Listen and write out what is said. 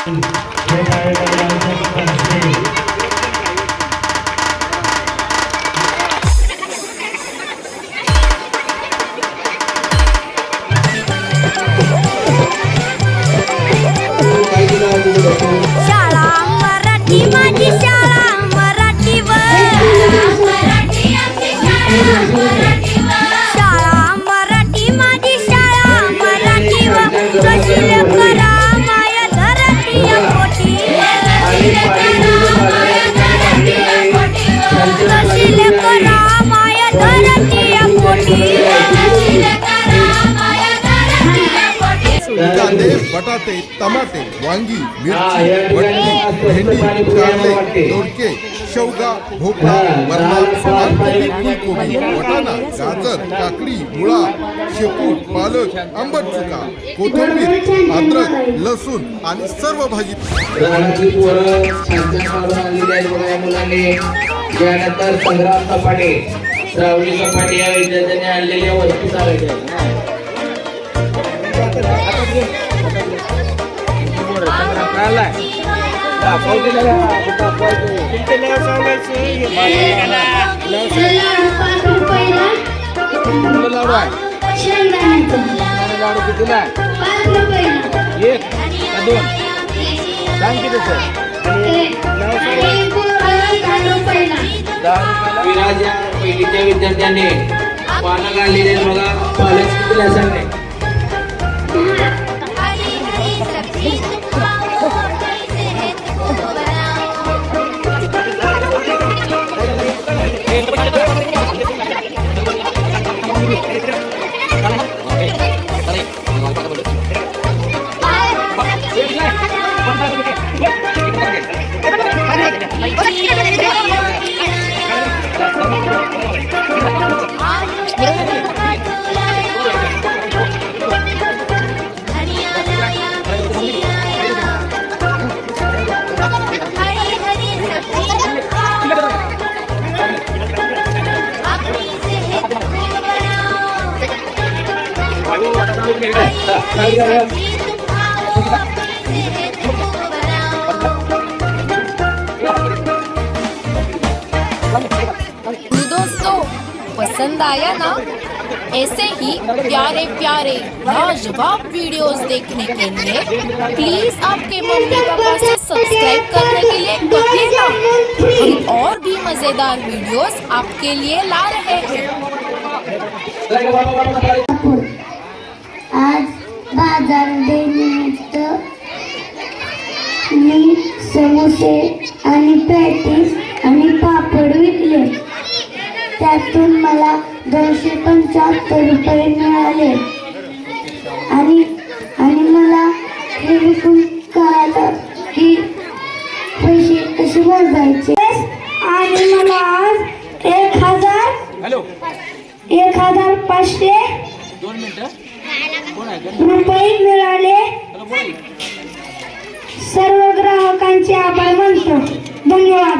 शाळा मराठी माझी शाळा मराठीवर शाळा मराठी माझी शाळा मराठीवर कशील करा माय धरती पोटी कशील करा माय धरती पोटी कांदे बटाटे टमाटे वांगी मिरची वटणी भेंडी कारले दोडके शेवगा भोपळा वरणा फुलकोबी फुलकोबी वाटाणा गाजर काकडी मुळा शेपूट पालक आंबट चुका कोथिंबीर अद्रक लसूण आणि सर्व भाजी त्यानंतर संग्राम सपाटे श्रावणी सपाटे या विद्यार्थ्यांनी आणलेल्या वस्तू चालायच्या पहिलीच्या विद्यार्थ्यांनी पालक आणलेले बघा पालक कितीला सांगणे दोस्तों पसंद आया ना? ऐसे ही प्यारे प्यारे लाजवाब वीडियोस देखने के लिए प्लीज आपके मम्मी पापा से सब्सक्राइब करने के लिए कहिएगा। हम और भी मजेदार वीडियोस आपके लिए ला रहे हैं। आज बाजार निमित्त मी समोसे आणि पॅटीस आणि पापड विकले। त्यातून मला 275 रुपये मिळाले आणि मला हे विकून कळालं की पैसे कसे मोजायचे आणि मला आज 1500 रुपये मिळाले। सर्व ग्राहकांचे आभार मानतो। धन्यवाद।